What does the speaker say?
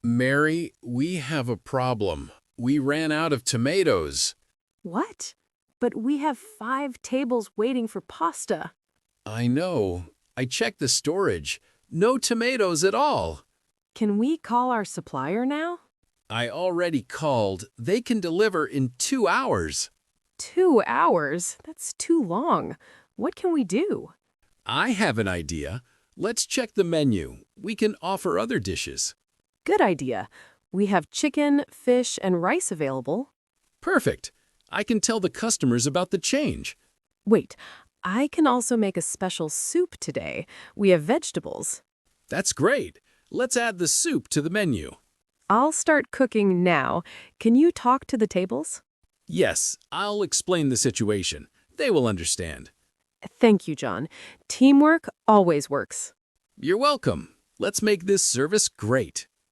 Mary, we have a problem. We ran out of tomatoes. What? But we have 5 tables waiting for pasta. I know. I checked the storage. No tomatoes at all. Can we call our supplier now? I already called. They can deliver in 2 hours. 2 hours? That's too long. What can we do? I have an idea. Let's check the menu. We can offer other dishes. Good idea. We have chicken, fish, and rice available. Perfect. I can tell the customers about the change. Wait, I can also make a special soup today. We have vegetables. That's great. Let's add the soup to the menu. I'll start cooking now. Can you talk to the tables? Yes, I'll explain the situation. They will understand. Thank you, John. Teamwork always works. You're welcome. Let's make this service great.